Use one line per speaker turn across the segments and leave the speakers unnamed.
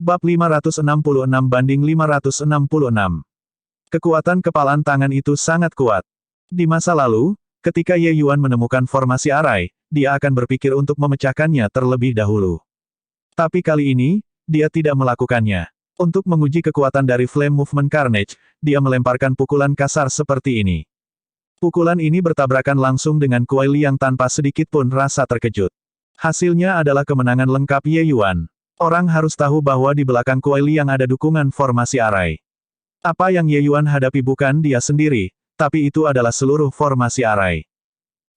Bab 566 banding 566. Kekuatan kepalan tangan itu sangat kuat. Di masa lalu, ketika Ye Yuan menemukan formasi arai, dia akan berpikir untuk memecahkannya terlebih dahulu. Tapi kali ini, dia tidak melakukannya. Untuk menguji kekuatan dari Flame Movement Carnage, dia melemparkan pukulan kasar seperti ini. Pukulan ini bertabrakan langsung dengan Kuai Liang tanpa sedikit pun rasa terkejut. Hasilnya adalah kemenangan lengkap Ye Yuan. Orang harus tahu bahwa di belakang Kuai Liang ada dukungan formasi arai. Apa yang Ye Yuan hadapi bukan dia sendiri, tapi itu adalah seluruh formasi arai.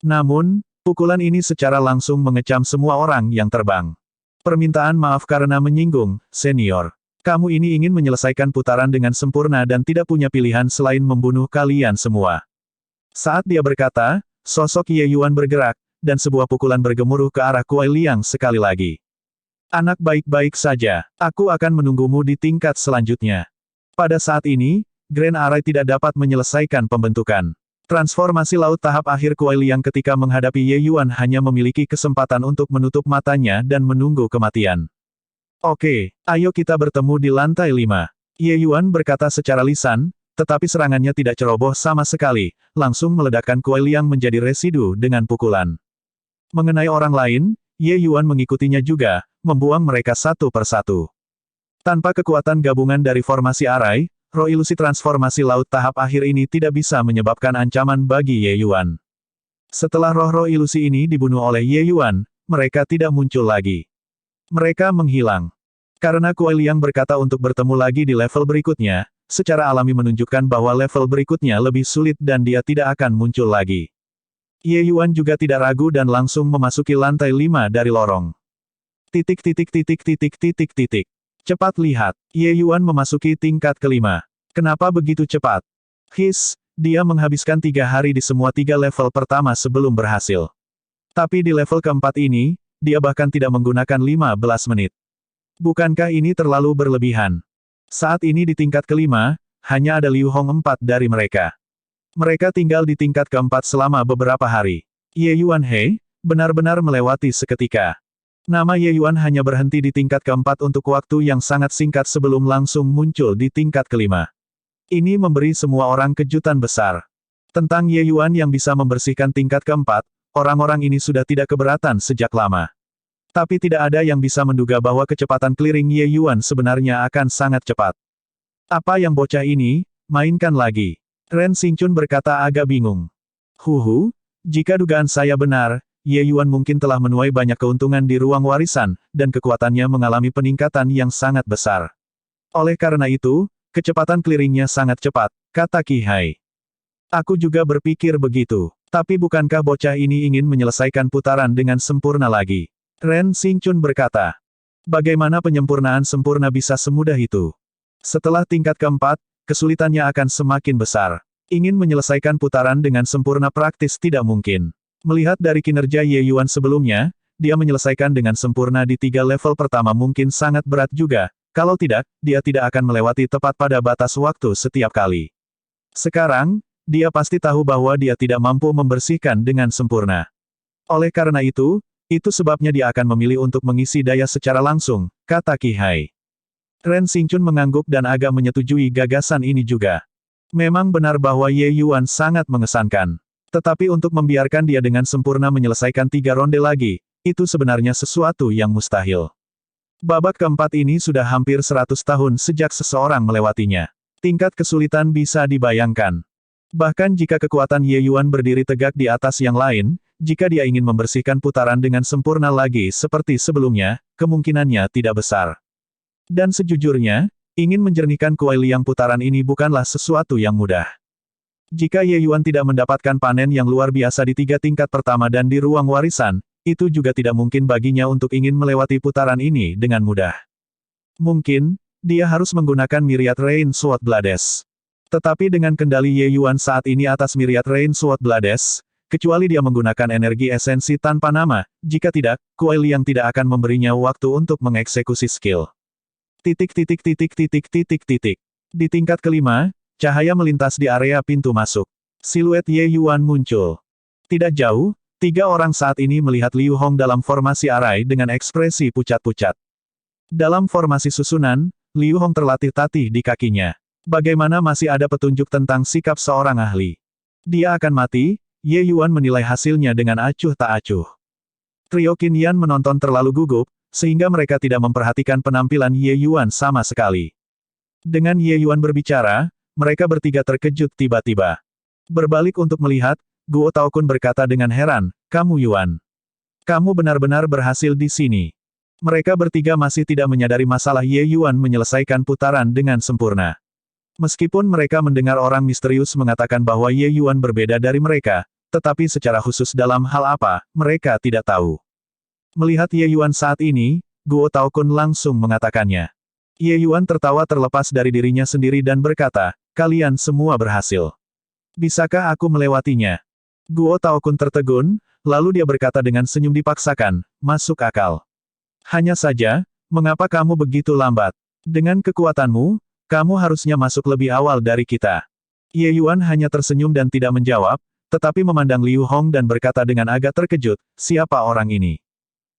Namun, pukulan ini secara langsung mengecam semua orang yang terbang. Permintaan maaf karena menyinggung, senior. Kamu ini ingin menyelesaikan putaran dengan sempurna dan tidak punya pilihan selain membunuh kalian semua. Saat dia berkata, sosok Ye Yuan bergerak, dan sebuah pukulan bergemuruh ke arah Kuai Liang sekali lagi. Anak baik-baik saja, aku akan menunggumu di tingkat selanjutnya. Pada saat ini, Grand Arai tidak dapat menyelesaikan pembentukan. Transformasi laut tahap akhir Kuai Liang ketika menghadapi Ye Yuan hanya memiliki kesempatan untuk menutup matanya dan menunggu kematian. Oke, ayo kita bertemu di lantai 5. Ye Yuan berkata secara lisan, tetapi serangannya tidak ceroboh sama sekali, langsung meledakkan Kuai Liang menjadi residu dengan pukulan. Mengenai orang lain, Ye Yuan mengikutinya juga, membuang mereka satu persatu. Tanpa kekuatan gabungan dari formasi arai, roh ilusi transformasi laut tahap akhir ini tidak bisa menyebabkan ancaman bagi Ye Yuan. Setelah roh-roh ilusi ini dibunuh oleh Ye Yuan, mereka tidak muncul lagi. Mereka menghilang. Karena Kuai Liang berkata untuk bertemu lagi di level berikutnya, secara alami menunjukkan bahwa level berikutnya lebih sulit dan dia tidak akan muncul lagi. Ye Yuan juga tidak ragu dan langsung memasuki lantai 5 dari lorong. Cepat lihat, Ye Yuan memasuki tingkat kelima. Kenapa begitu cepat? Dia menghabiskan 3 hari di semua 3 level pertama sebelum berhasil. Tapi di level keempat ini, dia bahkan tidak menggunakan 15 menit. Bukankah ini terlalu berlebihan? Saat ini di tingkat kelima, hanya ada Liu Hong 4 dari mereka. Mereka tinggal di tingkat keempat selama beberapa hari. Ye Yuan benar-benar melewati seketika. Nama Ye Yuan hanya berhenti di tingkat keempat untuk waktu yang sangat singkat sebelum langsung muncul di tingkat kelima. Ini memberi semua orang kejutan besar. Tentang Ye Yuan yang bisa membersihkan tingkat keempat, orang-orang ini sudah tidak keberatan sejak lama. Tapi tidak ada yang bisa menduga bahwa kecepatan clearing Ye Yuan sebenarnya akan sangat cepat. Apa yang bocah ini, mainkan lagi. Ren Xingchun berkata agak bingung. Jika dugaan saya benar, Ye Yuan mungkin telah menuai banyak keuntungan di ruang warisan, dan kekuatannya mengalami peningkatan yang sangat besar. Oleh karena itu, kecepatan clearingnya sangat cepat, kata Qi Hai. Aku juga berpikir begitu. Tapi bukankah bocah ini ingin menyelesaikan putaran dengan sempurna lagi? Ren Xingchun berkata. Bagaimana penyempurnaan sempurna bisa semudah itu? Setelah tingkat keempat, kesulitannya akan semakin besar. Ingin menyelesaikan putaran dengan sempurna praktis tidak mungkin. Melihat dari kinerja Ye Yuan sebelumnya, dia menyelesaikan dengan sempurna di 3 level pertama mungkin sangat berat juga, kalau tidak, dia tidak akan melewati tepat pada batas waktu setiap kali. Sekarang, dia pasti tahu bahwa dia tidak mampu membersihkan dengan sempurna. Oleh karena itu sebabnya dia akan memilih untuk mengisi daya secara langsung, kata Qi Hai. Ren Xingchun mengangguk dan agak menyetujui gagasan ini juga. Memang benar bahwa Ye Yuan sangat mengesankan. Tetapi untuk membiarkan dia dengan sempurna menyelesaikan 3 ronde lagi, itu sebenarnya sesuatu yang mustahil. Babak keempat ini sudah hampir 100 tahun sejak seseorang melewatinya. Tingkat kesulitan bisa dibayangkan. Bahkan jika kekuatan Ye Yuan berdiri tegak di atas yang lain, jika dia ingin membersihkan putaran dengan sempurna lagi seperti sebelumnya, kemungkinannya tidak besar. Dan sejujurnya, ingin menjernihkan Kuai Liang putaran ini bukanlah sesuatu yang mudah. Jika Ye Yuan tidak mendapatkan panen yang luar biasa di 3 tingkat pertama dan di ruang warisan, itu juga tidak mungkin baginya untuk ingin melewati putaran ini dengan mudah. Mungkin, dia harus menggunakan Myriad Rain Sword Blades. Tetapi dengan kendali Ye Yuan saat ini atas Myriad Rain Sword Blades, kecuali dia menggunakan energi esensi tanpa nama, jika tidak, Kuai Liang tidak akan memberinya waktu untuk mengeksekusi skill. Di tingkat kelima, cahaya melintas di area pintu masuk. Siluet Ye Yuan muncul. Tidak jauh, 3 orang saat ini melihat Liu Hong dalam formasi arai dengan ekspresi pucat-pucat. Dalam formasi susunan, Liu Hong terlatih-tatih di kakinya. Bagaimana masih ada petunjuk tentang sikap seorang ahli? Dia akan mati. Ye Yuan menilai hasilnya dengan acuh tak acuh. Trio Qin Yan menonton terlalu gugup, sehingga mereka tidak memperhatikan penampilan Ye Yuan sama sekali. Dengan Ye Yuan berbicara, mereka bertiga terkejut tiba-tiba. Berbalik untuk melihat, Guo Taokun berkata dengan heran, "Kamu Yuan. Kamu benar-benar berhasil di sini." Mereka bertiga masih tidak menyadari masalah Ye Yuan menyelesaikan putaran dengan sempurna. Meskipun mereka mendengar orang misterius mengatakan bahwa Ye Yuan berbeda dari mereka, tetapi secara khusus dalam hal apa, mereka tidak tahu. Melihat Ye Yuan saat ini, Guo Taokun langsung mengatakannya. Ye Yuan tertawa terlepas dari dirinya sendiri dan berkata, "Kalian semua berhasil. Bisakah aku melewatinya?" Guo Taokun tertegun, lalu dia berkata dengan senyum dipaksakan, "Masuk akal. Hanya saja, mengapa kamu begitu lambat? Dengan kekuatanmu, kamu harusnya masuk lebih awal dari kita." Ye Yuan hanya tersenyum dan tidak menjawab, tetapi memandang Liu Hong dan berkata dengan agak terkejut, "Siapa orang ini?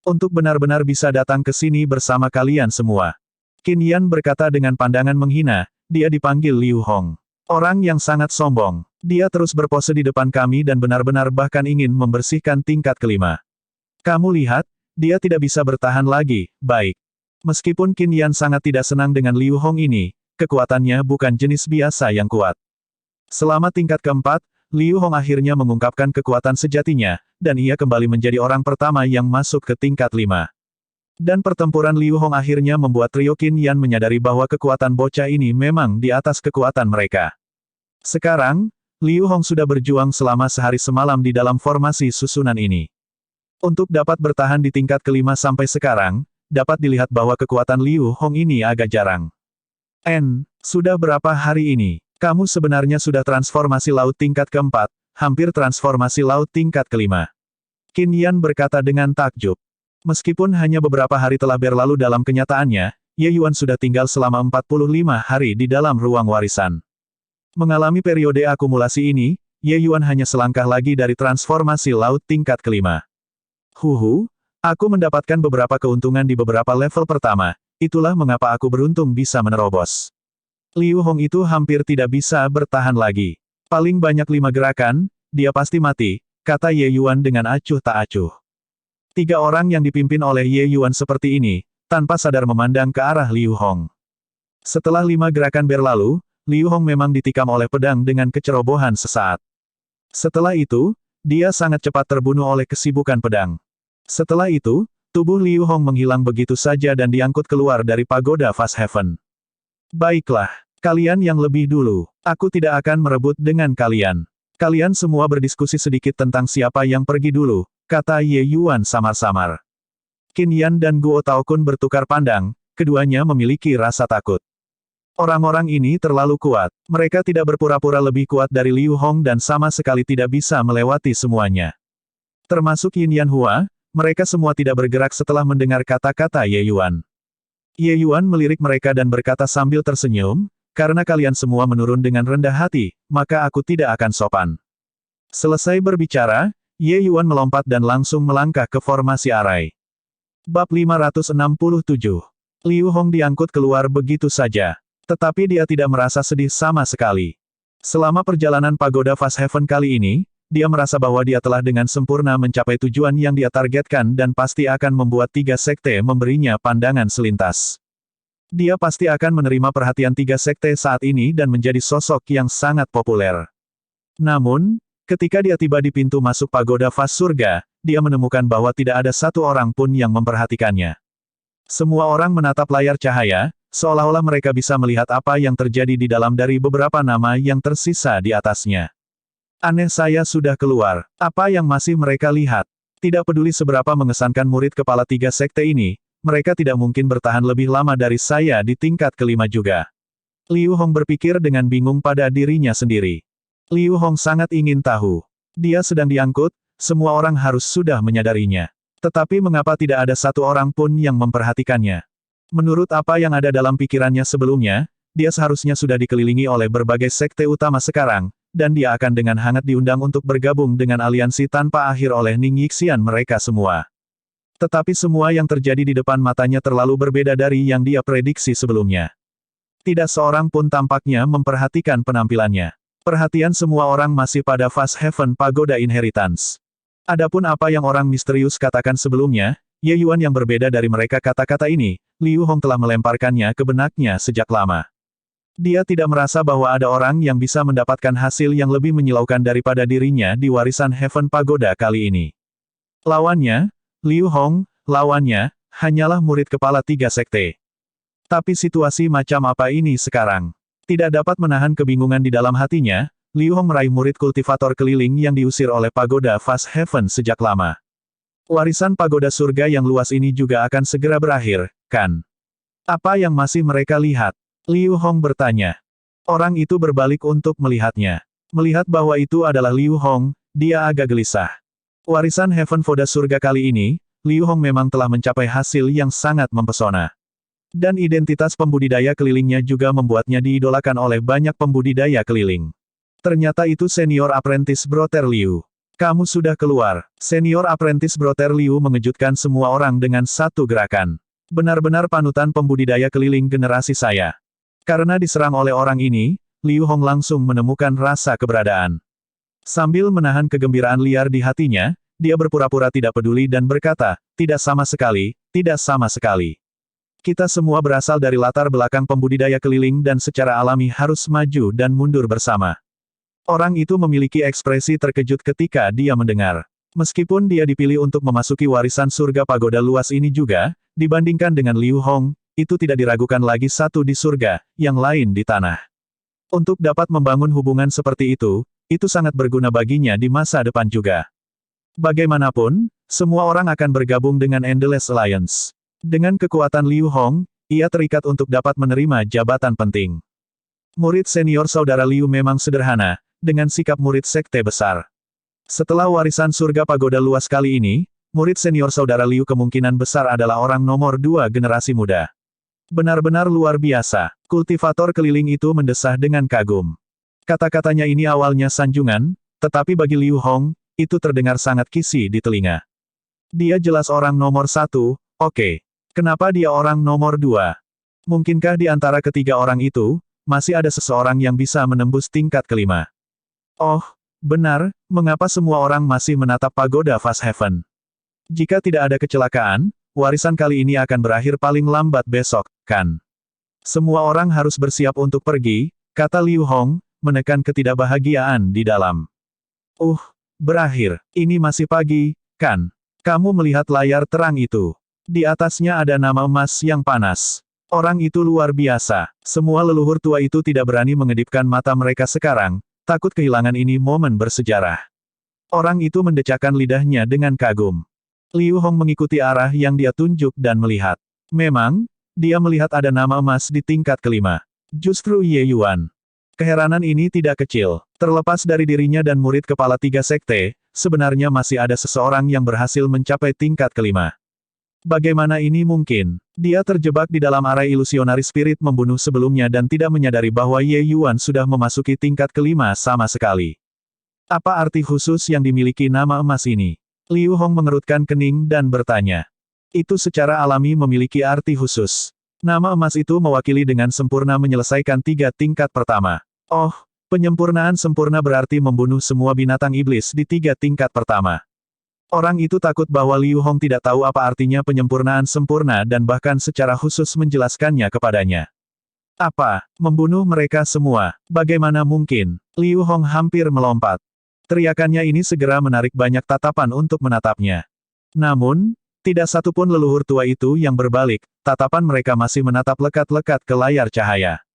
Untuk benar-benar bisa datang ke sini bersama kalian semua." Qin Yan berkata dengan pandangan menghina, "Dia dipanggil Liu Hong. Orang yang sangat sombong. Dia terus berpose di depan kami dan benar-benar bahkan ingin membersihkan tingkat kelima. Kamu lihat, dia tidak bisa bertahan lagi." Baik. Meskipun Qin Yan sangat tidak senang dengan Liu Hong ini, kekuatannya bukan jenis biasa yang kuat. Selama tingkat keempat, Liu Hong akhirnya mengungkapkan kekuatan sejatinya, dan ia kembali menjadi orang pertama yang masuk ke tingkat 5. Dan pertempuran Liu Hong akhirnya membuat trio Qin Yan menyadari bahwa kekuatan bocah ini memang di atas kekuatan mereka. Sekarang, Liu Hong sudah berjuang selama sehari semalam di dalam formasi susunan ini. Untuk dapat bertahan di tingkat kelima sampai sekarang, dapat dilihat bahwa kekuatan Liu Hong ini agak jarang. Sudah berapa hari ini? Kamu sebenarnya sudah transformasi laut tingkat keempat, hampir transformasi laut tingkat kelima. Qin Yan berkata dengan takjub. Meskipun hanya beberapa hari telah berlalu dalam kenyataannya, Ye Yuan sudah tinggal selama 45 hari di dalam ruang warisan. Mengalami periode akumulasi ini, Ye Yuan hanya selangkah lagi dari transformasi laut tingkat kelima. Aku mendapatkan beberapa keuntungan di beberapa level pertama, itulah mengapa aku beruntung bisa menerobos. Liu Hong itu hampir tidak bisa bertahan lagi. Paling banyak 5 gerakan, dia pasti mati, kata Ye Yuan dengan acuh tak acuh. 3 orang yang dipimpin oleh Ye Yuan seperti ini, tanpa sadar memandang ke arah Liu Hong. Setelah 5 gerakan berlalu, Liu Hong memang ditikam oleh pedang dengan kecerobohan sesaat. Setelah itu, dia sangat cepat terbunuh oleh kesibukan pedang. Setelah itu, tubuh Liu Hong menghilang begitu saja dan diangkut keluar dari pagoda Fast Heaven. Baiklah. Kalian yang lebih dulu. Aku tidak akan merebut dengan kalian. Kalian semua berdiskusi sedikit tentang siapa yang pergi dulu, kata Ye Yuan samar-samar. Qin Yan dan Guo Taokun bertukar pandang, keduanya memiliki rasa takut. Orang-orang ini terlalu kuat. Mereka tidak berpura-pura lebih kuat dari Liu Hong dan sama sekali tidak bisa melewati semuanya. Termasuk Yin Yan Hua, mereka semua tidak bergerak setelah mendengar kata-kata Ye Yuan. Ye Yuan melirik mereka dan berkata sambil tersenyum, "Karena kalian semua menurun dengan rendah hati, maka aku tidak akan sopan." Selesai berbicara, Ye Yuan melompat dan langsung melangkah ke formasi arai. Bab 567. Liu Hong diangkut keluar begitu saja. Tetapi dia tidak merasa sedih sama sekali. Selama perjalanan pagoda Fast Heaven kali ini, dia merasa bahwa dia telah dengan sempurna mencapai tujuan yang dia targetkan dan pasti akan membuat 3 sekte memberinya pandangan selintas. Dia pasti akan menerima perhatian 3 sekte saat ini dan menjadi sosok yang sangat populer. Namun, ketika dia tiba di pintu masuk pagoda Fast Surga, dia menemukan bahwa tidak ada satu orang pun yang memperhatikannya. Semua orang menatap layar cahaya, seolah-olah mereka bisa melihat apa yang terjadi di dalam dari beberapa nama yang tersisa di atasnya. Aneh, saya sudah keluar. Apa yang masih mereka lihat? Tidak peduli seberapa mengesankan murid kepala 3 sekte ini, mereka tidak mungkin bertahan lebih lama dari saya di tingkat kelima juga. Liu Hong berpikir dengan bingung pada dirinya sendiri. Liu Hong sangat ingin tahu. Dia sedang diangkut, semua orang harus sudah menyadarinya. Tetapi mengapa tidak ada satu orang pun yang memperhatikannya? Menurut apa yang ada dalam pikirannya sebelumnya, dia seharusnya sudah dikelilingi oleh berbagai sekte utama sekarang, dan dia akan dengan hangat diundang untuk bergabung dengan aliansi tanpa akhir oleh Ning Yixian mereka semua. Tetapi semua yang terjadi di depan matanya terlalu berbeda dari yang dia prediksi sebelumnya. Tidak seorang pun tampaknya memperhatikan penampilannya. Perhatian semua orang masih pada Fast Heaven Pagoda Inheritance. Adapun apa yang orang misterius katakan sebelumnya, Ye Yuan yang berbeda dari mereka kata-kata ini, Liu Hong telah melemparkannya ke benaknya sejak lama. Dia tidak merasa bahwa ada orang yang bisa mendapatkan hasil yang lebih menyilaukan daripada dirinya di warisan Heaven Pagoda kali ini. Lawannya, Liu Hong, lawannya, hanyalah murid kepala 3 sekte. Tapi situasi macam apa ini sekarang? Tidak dapat menahan kebingungan di dalam hatinya, Liu Hong meraih murid kultivator keliling yang diusir oleh Pagoda Fast Heaven sejak lama. Warisan pagoda surga yang luas ini juga akan segera berakhir, kan? Apa yang masih mereka lihat? Liu Hong bertanya. Orang itu berbalik untuk melihatnya. Melihat bahwa itu adalah Liu Hong, dia agak gelisah. Warisan Heaven Pagoda surga kali ini, Liu Hong memang telah mencapai hasil yang sangat mempesona. Dan identitas pembudidaya kelilingnya juga membuatnya diidolakan oleh banyak pembudidaya keliling. Ternyata itu senior apprentice Brother Liu. Kamu sudah keluar. Senior apprentice Brother Liu mengejutkan semua orang dengan satu gerakan. Benar-benar panutan pembudidaya keliling generasi saya. Karena diserang oleh orang ini, Liu Hong langsung menemukan rasa keberadaan. Sambil menahan kegembiraan liar di hatinya, dia berpura-pura tidak peduli dan berkata, tidak sama sekali, tidak sama sekali. Kita semua berasal dari latar belakang pembudidaya keliling dan secara alami harus maju dan mundur bersama. Orang itu memiliki ekspresi terkejut ketika dia mendengar. Meskipun dia dipilih untuk memasuki warisan surga pagoda luas ini juga, dibandingkan dengan Liu Hong, itu tidak diragukan lagi satu di surga, yang lain di tanah. Untuk dapat membangun hubungan seperti itu sangat berguna baginya di masa depan juga. Bagaimanapun, semua orang akan bergabung dengan Endless Alliance. Dengan kekuatan Liu Hong, ia terikat untuk dapat menerima jabatan penting. Murid senior saudara Liu memang sederhana, dengan sikap murid sekte besar. Setelah warisan surga pagoda luas kali ini, murid senior saudara Liu kemungkinan besar adalah orang nomor 2 generasi muda. Benar-benar luar biasa, kultivator keliling itu mendesah dengan kagum. Kata-katanya ini awalnya sanjungan, tetapi bagi Liu Hong, itu terdengar sangat kisi di telinga. Dia jelas orang nomor 1, oke. Kenapa dia orang nomor 2? Mungkinkah di antara ketiga orang itu, masih ada seseorang yang bisa menembus tingkat kelima? Oh, benar, mengapa semua orang masih menatap pagoda Fast Heaven? Jika tidak ada kecelakaan, warisan kali ini akan berakhir paling lambat besok, kan? Semua orang harus bersiap untuk pergi, kata Liu Hong, menekan ketidakbahagiaan di dalam. Berakhir. Ini masih pagi, kan? Kamu melihat layar terang itu. Di atasnya ada nama emas yang panas. Orang itu luar biasa. Semua leluhur tua itu tidak berani mengedipkan mata mereka sekarang, takut kehilangan ini momen bersejarah. Orang itu mendecakkan lidahnya dengan kagum. Liu Hong mengikuti arah yang dia tunjuk dan melihat. Memang, dia melihat ada nama emas di tingkat kelima. Justru Ye Yuan. Keheranan ini tidak kecil. Terlepas dari dirinya dan murid kepala 3 sekte, sebenarnya masih ada seseorang yang berhasil mencapai tingkat kelima. Bagaimana ini mungkin? Dia terjebak di dalam arai ilusionari spirit membunuh sebelumnya dan tidak menyadari bahwa Ye Yuan sudah memasuki tingkat kelima sama sekali. Apa arti khusus yang dimiliki nama emas ini? Liu Hong mengerutkan kening dan bertanya. Itu secara alami memiliki arti khusus. Nama emas itu mewakili dengan sempurna menyelesaikan 3 tingkat pertama. Oh, penyempurnaan sempurna berarti membunuh semua binatang iblis di 3 tingkat pertama. Orang itu takut bahwa Liu Hong tidak tahu apa artinya penyempurnaan sempurna dan bahkan secara khusus menjelaskannya kepadanya. Apa? Membunuh mereka semua? Bagaimana mungkin? Liu Hong hampir melompat. Teriakannya ini segera menarik banyak tatapan untuk menatapnya. Namun, tidak satupun leluhur tua itu yang berbalik, tatapan mereka masih menatap lekat-lekat ke layar cahaya.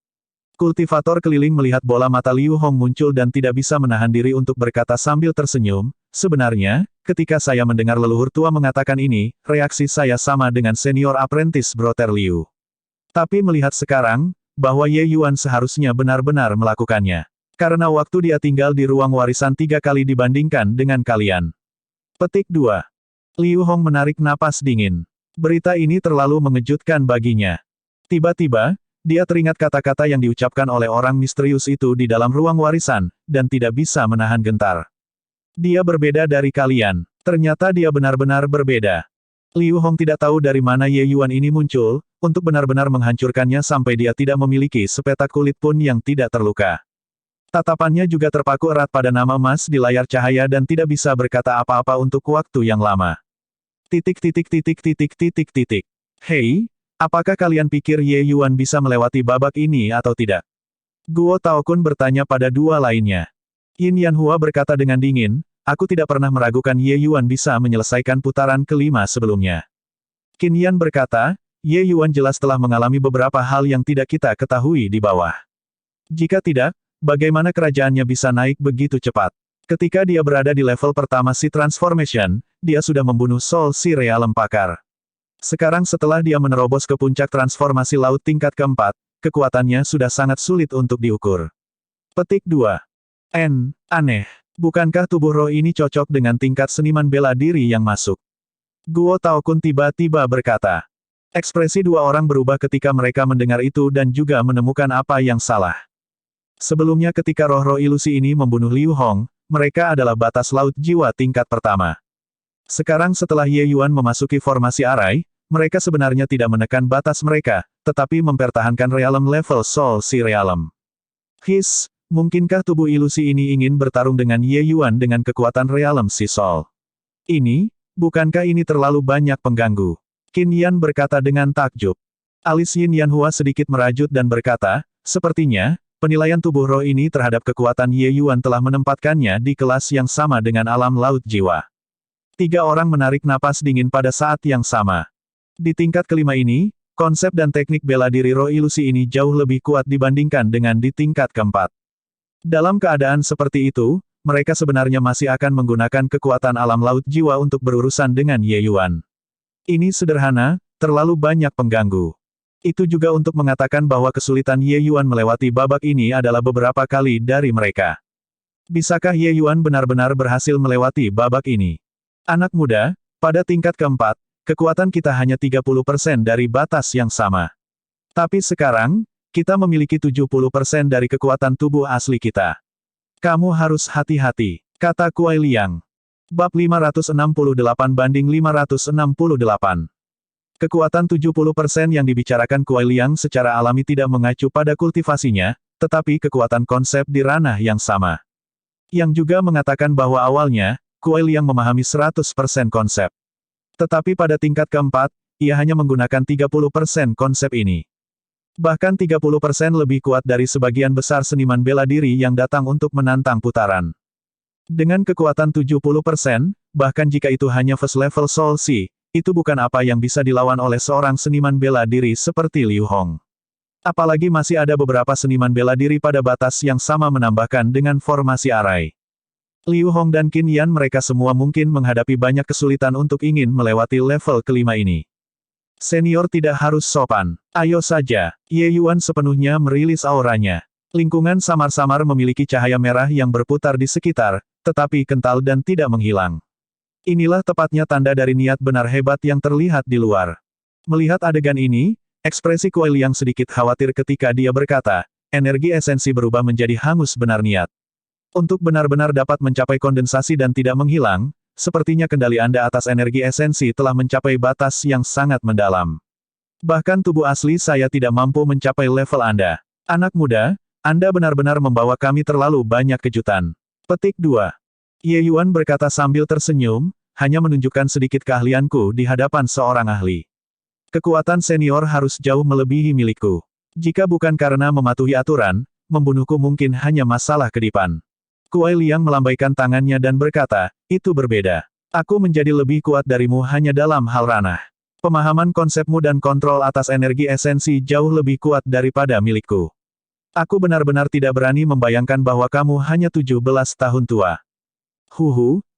Kultivator keliling melihat bola mata Liu Hong muncul dan tidak bisa menahan diri untuk berkata sambil tersenyum, sebenarnya, ketika saya mendengar leluhur tua mengatakan ini, reaksi saya sama dengan senior apprentice Brother Liu. Tapi melihat sekarang, bahwa Ye Yuan seharusnya benar-benar melakukannya. Karena waktu dia tinggal di ruang warisan 3 kali dibandingkan dengan kalian. Petik 2. Liu Hong menarik napas dingin. Berita ini terlalu mengejutkan baginya. Tiba-tiba, dia teringat kata-kata yang diucapkan oleh orang misterius itu di dalam ruang warisan, dan tidak bisa menahan gentar. Dia berbeda dari kalian. Ternyata dia benar-benar berbeda. Liu Hong tidak tahu dari mana Ye Yuan ini muncul, untuk benar-benar menghancurkannya sampai dia tidak memiliki sepetak kulit pun yang tidak terluka. Tatapannya juga terpaku erat pada nama emas di layar cahaya dan tidak bisa berkata apa-apa untuk waktu yang lama. Hei, apakah kalian pikir Ye Yuan bisa melewati babak ini atau tidak? Guo Taokun bertanya pada dua lainnya. Yin Yanhua berkata dengan dingin, aku tidak pernah meragukan Ye Yuan bisa menyelesaikan putaran kelima sebelumnya. Qin Yan berkata, Ye Yuan jelas telah mengalami beberapa hal yang tidak kita ketahui di bawah. Jika tidak, bagaimana kerajaannya bisa naik begitu cepat? Ketika dia berada di level pertama Sea Transformation, dia sudah membunuh Soul Sea Realm Pakar. Sekarang setelah dia menerobos ke puncak transformasi laut tingkat keempat, kekuatannya sudah sangat sulit untuk diukur. Petik 2. Aneh. Bukankah tubuh roh ini cocok dengan tingkat seniman bela diri yang masuk? Guo Taokun tiba-tiba berkata. Ekspresi dua orang berubah ketika mereka mendengar itu dan juga menemukan apa yang salah. Sebelumnya ketika roh-roh ilusi ini membunuh Liu Hong, mereka adalah batas laut jiwa tingkat pertama. Sekarang setelah Ye Yuan memasuki formasi arai, mereka sebenarnya tidak menekan batas mereka, tetapi mempertahankan realm level Soul Sea Realm. Mungkinkah tubuh ilusi ini ingin bertarung dengan Ye Yuan dengan kekuatan realm Sea Soul? Bukankah ini terlalu banyak pengganggu? Qin Yan berkata dengan takjub. Alis Yin Yanhua sedikit merajut dan berkata, sepertinya, penilaian tubuh roh ini terhadap kekuatan Ye Yuan telah menempatkannya di kelas yang sama dengan alam laut jiwa. Tiga orang menarik napas dingin pada saat yang sama. Di tingkat kelima ini, konsep dan teknik bela diri roh ilusi ini jauh lebih kuat dibandingkan dengan di tingkat keempat. Dalam keadaan seperti itu, mereka sebenarnya masih akan menggunakan kekuatan alam laut jiwa untuk berurusan dengan Ye Yuan. Ini sederhana, terlalu banyak pengganggu. Itu juga untuk mengatakan bahwa kesulitan Ye Yuan melewati babak ini adalah beberapa kali dari mereka. Bisakah Ye Yuan benar-benar berhasil melewati babak ini? Anak muda, pada tingkat keempat, kekuatan kita hanya 30% dari batas yang sama. Tapi sekarang, kita memiliki 70% dari kekuatan tubuh asli kita. Kamu harus hati-hati, kata Kuai Liang. Bab 568-568. Kekuatan 70% yang dibicarakan Kuai Liang secara alami tidak mengacu pada kultivasinya, tetapi kekuatan konsep di ranah yang sama. Yang juga mengatakan bahwa awalnya, Kuai Liang memahami 100% konsep. Tetapi pada tingkat keempat, ia hanya menggunakan 30% konsep ini. Bahkan 30% lebih kuat dari sebagian besar seniman bela diri yang datang untuk menantang putaran. Dengan kekuatan 70%, bahkan jika itu hanya first level Soul Sea, itu bukan apa yang bisa dilawan oleh seorang seniman bela diri seperti Liu Hong. Apalagi masih ada beberapa seniman bela diri pada batas yang sama menambahkan dengan formasi arai. Liu Hong dan Qin Yan mereka semua mungkin menghadapi banyak kesulitan untuk ingin melewati level kelima ini. Senior tidak harus sopan. Ayo saja. Ye Yuan sepenuhnya merilis auranya. Lingkungan samar-samar memiliki cahaya merah yang berputar di sekitar, tetapi kental dan tidak menghilang. Inilah tepatnya tanda dari niat benar hebat yang terlihat di luar. Melihat adegan ini, ekspresi Kuai Liang sedikit khawatir ketika dia berkata, energi esensi berubah menjadi hangus benar niat. Untuk benar-benar dapat mencapai kondensasi dan tidak menghilang, sepertinya kendali Anda atas energi esensi telah mencapai batas yang sangat mendalam. Bahkan tubuh asli saya tidak mampu mencapai level Anda. Anak muda, Anda benar-benar membawa kami terlalu banyak kejutan. Petik 2. Ye Yuan berkata sambil tersenyum, hanya menunjukkan sedikit keahlianku di hadapan seorang ahli. Kekuatan senior harus jauh melebihi milikku. Jika bukan karena mematuhi aturan, membunuhku mungkin hanya masalah kedipan. Kuai Liang melambaikan tangannya dan berkata, itu berbeda. Aku menjadi lebih kuat darimu hanya dalam hal ranah. Pemahaman konsepmu dan kontrol atas energi esensi jauh lebih kuat daripada milikku. Aku benar-benar tidak berani membayangkan bahwa kamu hanya 17 tahun tua.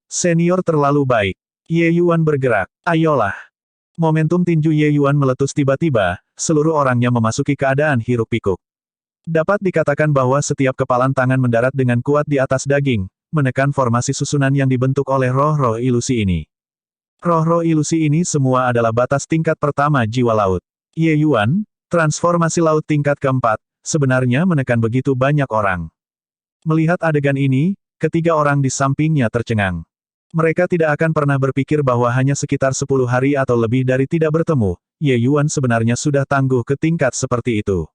Senior terlalu baik. Ye Yuan bergerak. Ayolah. Momentum tinju Ye Yuan meletus tiba-tiba, seluruh orangnya memasuki keadaan hiruk-pikuk. Dapat dikatakan bahwa setiap kepalan tangan mendarat dengan kuat di atas daging, menekan formasi susunan yang dibentuk oleh roh-roh ilusi ini. Roh-roh ilusi ini semua adalah batas tingkat pertama jiwa laut. Ye Yuan, transformasi laut tingkat keempat, sebenarnya menekan begitu banyak orang. Melihat adegan ini, ketiga orang di sampingnya tercengang. Mereka tidak akan pernah berpikir bahwa hanya sekitar 10 hari atau lebih dari tidak bertemu, Ye Yuan sebenarnya sudah tangguh ke tingkat seperti itu.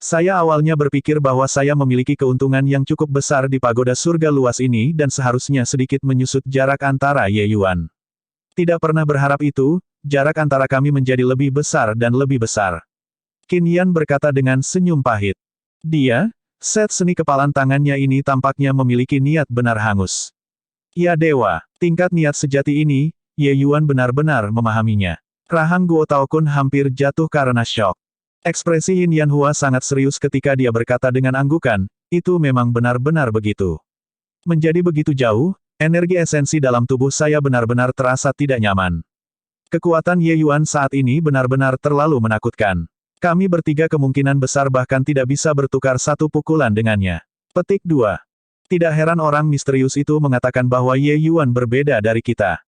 Saya awalnya berpikir bahwa saya memiliki keuntungan yang cukup besar di pagoda surga luas ini dan seharusnya sedikit menyusut jarak antara Ye Yuan. Tidak pernah berharap itu, jarak antara kami menjadi lebih besar dan lebih besar. Qin Yan berkata dengan senyum pahit. Dia, set seni kepalan tangannya ini tampaknya memiliki niat benar hangus. Ya dewa, tingkat niat sejati ini, Ye Yuan benar-benar memahaminya. Rahang Guo Taokun hampir jatuh karena syok. Ekspresi Yin Yanhua sangat serius ketika dia berkata dengan anggukan, itu memang benar-benar begitu. Menjadi begitu jauh, energi esensi dalam tubuh saya benar-benar terasa tidak nyaman. Kekuatan Ye Yuan saat ini benar-benar terlalu menakutkan. Kami bertiga kemungkinan besar bahkan tidak bisa bertukar satu pukulan dengannya. Petik 2. Tidak heran orang misterius itu mengatakan bahwa Ye Yuan berbeda dari kita.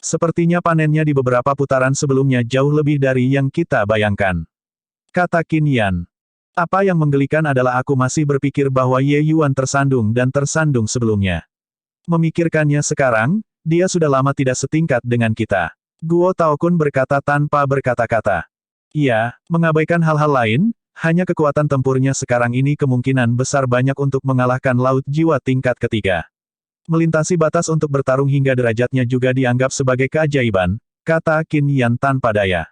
Sepertinya panennya di beberapa putaran sebelumnya jauh lebih dari yang kita bayangkan. Kata Qin Yan. Apa yang menggelikan adalah aku masih berpikir bahwa Ye Yuan tersandung dan tersandung sebelumnya. Memikirkannya sekarang, dia sudah lama tidak setingkat dengan kita. Guo Taokun berkata tanpa berkata-kata. Iya, mengabaikan hal-hal lain, hanya kekuatan tempurnya sekarang ini kemungkinan besar banyak untuk mengalahkan laut jiwa tingkat ketiga. Melintasi batas untuk bertarung hingga derajatnya juga dianggap sebagai keajaiban, kata Qin Yan tanpa daya.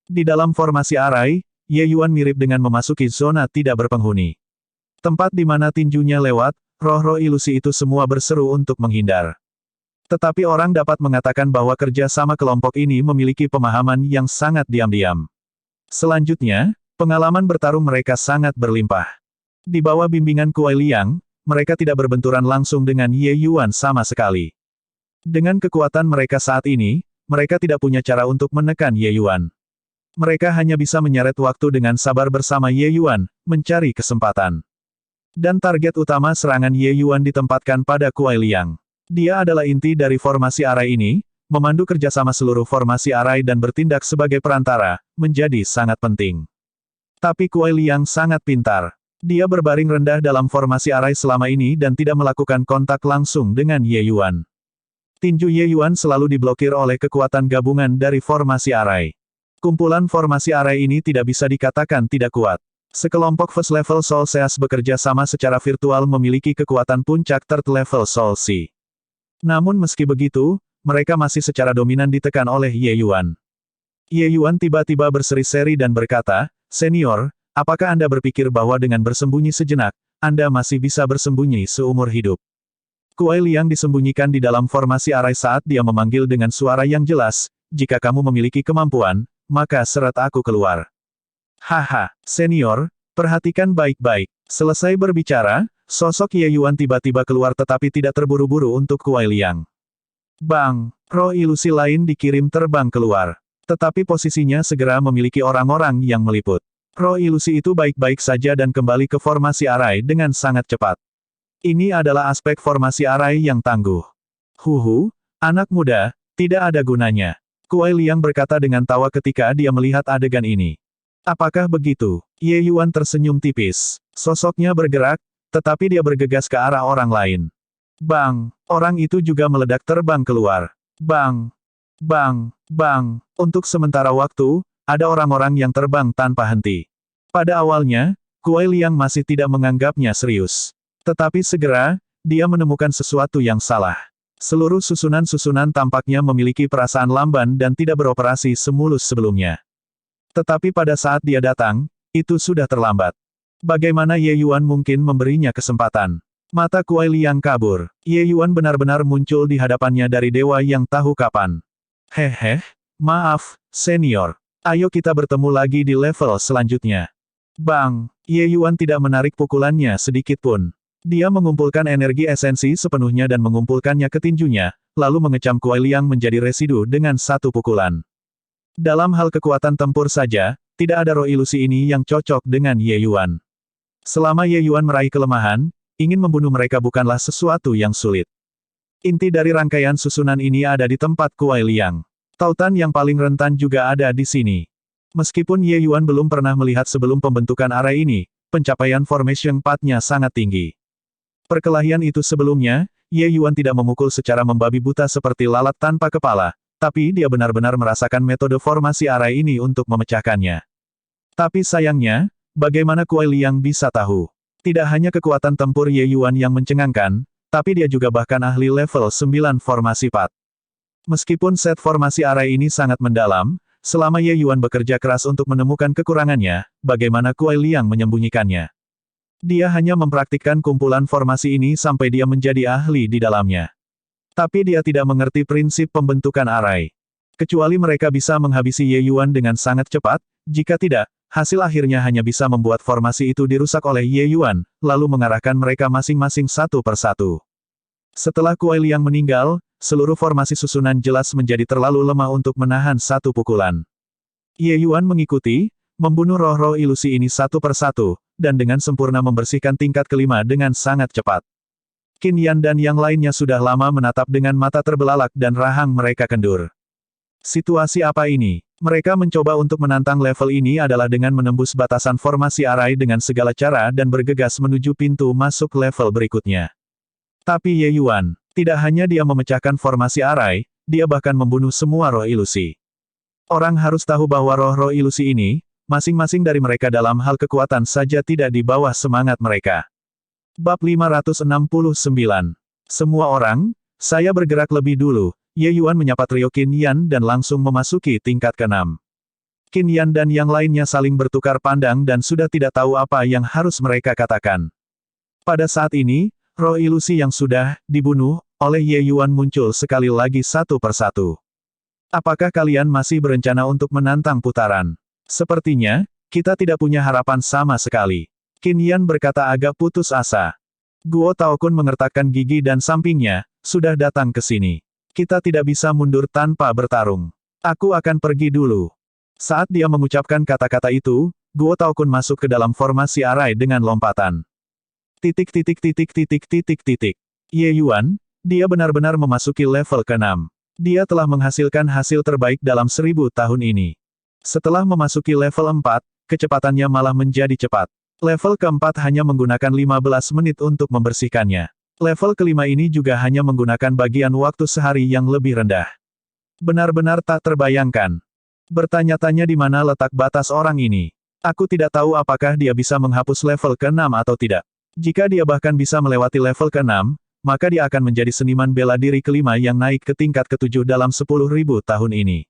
Di dalam formasi arai, Ye Yuan mirip dengan memasuki zona tidak berpenghuni. Tempat di mana tinjunya lewat, roh-roh ilusi itu semua berseru untuk menghindar. Tetapi orang dapat mengatakan bahwa kerja sama kelompok ini memiliki pemahaman yang sangat diam-diam. Selanjutnya, pengalaman bertarung mereka sangat berlimpah. Di bawah bimbingan Kuai Liang, mereka tidak berbenturan langsung dengan Ye Yuan sama sekali. Dengan kekuatan mereka saat ini, mereka tidak punya cara untuk menekan Ye Yuan. Mereka hanya bisa menyeret waktu dengan sabar bersama Ye Yuan, mencari kesempatan. Dan target utama serangan Ye Yuan ditempatkan pada Kuai Liang. Dia adalah inti dari formasi arai ini, memandu kerjasama seluruh formasi arai dan bertindak sebagai perantara, menjadi sangat penting. Tapi Kuai Liang sangat pintar. Dia berbaring rendah dalam formasi arai selama ini dan tidak melakukan kontak langsung dengan Ye Yuan. Tinju Ye Yuan selalu diblokir oleh kekuatan gabungan dari formasi arai. Kumpulan formasi arai ini tidak bisa dikatakan tidak kuat. Sekelompok first level Soul Seas bekerja sama secara virtual memiliki kekuatan puncak third level Soul Si. Namun meski begitu, mereka masih secara dominan ditekan oleh Ye Yuan. Ye Yuan tiba-tiba berseri-seri dan berkata, Senior, apakah Anda berpikir bahwa dengan bersembunyi sejenak, Anda masih bisa bersembunyi seumur hidup? Kuai Liang disembunyikan di dalam formasi arai saat dia memanggil dengan suara yang jelas, jika kamu memiliki kemampuan, maka seret aku keluar. Haha, senior, perhatikan baik-baik. Selesai berbicara, sosok Ye Yuan tiba-tiba keluar tetapi tidak terburu-buru untuk Kuai Liang. Bang, roh ilusi lain dikirim terbang keluar. Tetapi posisinya segera memiliki orang-orang yang meliput. Roh ilusi itu baik-baik saja dan kembali ke formasi arai dengan sangat cepat. Ini adalah aspek formasi arai yang tangguh. Huhu, anak muda, tidak ada gunanya. Kuai Liang berkata dengan tawa ketika dia melihat adegan ini. Apakah begitu? Ye Yuan tersenyum tipis. Sosoknya bergerak, tetapi dia bergegas ke arah orang lain. Bang! Orang itu juga meledak terbang keluar. Bang! Bang! Bang! Untuk sementara waktu, ada orang-orang yang terbang tanpa henti. Pada awalnya, Kuai Liang masih tidak menganggapnya serius. Tetapi segera, dia menemukan sesuatu yang salah. Seluruh susunan-susunan tampaknya memiliki perasaan lamban dan tidak beroperasi semulus sebelumnya. Tetapi pada saat dia datang, itu sudah terlambat. Bagaimana Ye Yuan mungkin memberinya kesempatan? Mata Kuai Liang kabur. Ye Yuan benar-benar muncul di hadapannya dari dewa yang tahu kapan. Hehe, maaf, senior. Ayo kita bertemu lagi di level selanjutnya. Bang, Ye Yuan tidak menarik pukulannya sedikit pun. Dia mengumpulkan energi esensi sepenuhnya dan mengumpulkannya ke tinjunya, lalu mengecam Kuai Liang menjadi residu dengan satu pukulan. Dalam hal kekuatan tempur saja, tidak ada roh ilusi ini yang cocok dengan Ye Yuan. Selama Ye Yuan meraih kelemahan, ingin membunuh mereka bukanlah sesuatu yang sulit. Inti dari rangkaian susunan ini ada di tempat Kuai Liang. Tautan yang paling rentan juga ada di sini. Meskipun Ye Yuan belum pernah melihat sebelum pembentukan arai ini, pencapaian formation 4-nya sangat tinggi. Perkelahian itu sebelumnya, Ye Yuan tidak memukul secara membabi buta seperti lalat tanpa kepala, tapi dia benar-benar merasakan metode formasi arai ini untuk memecahkannya. Tapi sayangnya, bagaimana Kuai Liang bisa tahu? Tidak hanya kekuatan tempur Ye Yuan yang mencengangkan, tapi dia juga bahkan ahli level 9 formasi Pat. Meskipun set formasi arai ini sangat mendalam, selama Ye Yuan bekerja keras untuk menemukan kekurangannya, bagaimana Kuai Liang menyembunyikannya? Dia hanya mempraktikkan kumpulan formasi ini sampai dia menjadi ahli di dalamnya. Tapi dia tidak mengerti prinsip pembentukan arai. Kecuali mereka bisa menghabisi Ye Yuan dengan sangat cepat, jika tidak, hasil akhirnya hanya bisa membuat formasi itu dirusak oleh Ye Yuan, lalu mengarahkan mereka masing-masing satu persatu. Setelah Kuai Liang meninggal, seluruh formasi susunan jelas menjadi terlalu lemah untuk menahan satu pukulan. Ye Yuan mengikuti, membunuh roh-roh ilusi ini satu persatu, dan dengan sempurna membersihkan tingkat kelima dengan sangat cepat. Qin Yan dan yang lainnya sudah lama menatap dengan mata terbelalak dan rahang mereka kendur. Situasi apa ini? Mereka mencoba untuk menantang level ini adalah dengan menembus batasan formasi arai dengan segala cara dan bergegas menuju pintu masuk level berikutnya. Tapi Ye Yuan, tidak hanya dia memecahkan formasi arai, dia bahkan membunuh semua roh ilusi. Orang harus tahu bahwa roh-roh ilusi ini, masing-masing dari mereka dalam hal kekuatan saja tidak di bawah semangat mereka. Bab 569. Semua orang, saya bergerak lebih dulu. Ye Yuan menyapa trio Qin Yan dan langsung memasuki tingkat ke-6. Qin Yan dan yang lainnya saling bertukar pandang dan sudah tidak tahu apa yang harus mereka katakan. Pada saat ini, roh ilusi yang sudah dibunuh oleh Ye Yuan muncul sekali lagi satu persatu. Apakah kalian masih berencana untuk menantang putaran? Sepertinya, kita tidak punya harapan sama sekali. Qin Yan berkata agak putus asa. Guo Taokun mengertakkan gigi dan sampingnya, sudah datang ke sini. Kita tidak bisa mundur tanpa bertarung. Aku akan pergi dulu. Saat dia mengucapkan kata-kata itu, Guo Taokun masuk ke dalam formasi arai dengan lompatan. Titik. Ye Yuan, dia benar-benar memasuki level ke-6. Dia telah menghasilkan hasil terbaik dalam 1000 tahun ini. Setelah memasuki level 4, kecepatannya malah menjadi cepat. Level ke-4 hanya menggunakan 15 menit untuk membersihkannya. Level ke-5 ini juga hanya menggunakan bagian waktu sehari yang lebih rendah. Benar-benar tak terbayangkan. Bertanya-tanya di mana letak batas orang ini. Aku tidak tahu apakah dia bisa menghapus level ke-6 atau tidak. Jika dia bahkan bisa melewati level ke-6, maka dia akan menjadi seniman bela diri kelima yang naik ke tingkat ke-7 dalam 10.000 tahun ini.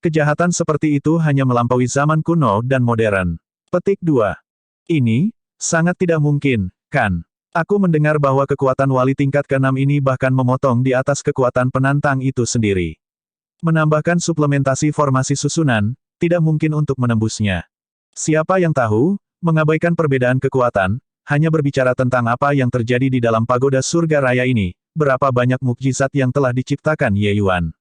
Kejahatan seperti itu hanya melampaui zaman kuno dan modern. Petik 2. Ini, sangat tidak mungkin, kan? Aku mendengar bahwa kekuatan wali tingkat ke-6 ini bahkan memotong di atas kekuatan penantang itu sendiri. Menambahkan suplementasi formasi susunan, tidak mungkin untuk menembusnya. Siapa yang tahu, mengabaikan perbedaan kekuatan, hanya berbicara tentang apa yang terjadi di dalam pagoda surga raya ini, berapa banyak mukjizat yang telah diciptakan Ye Yuan.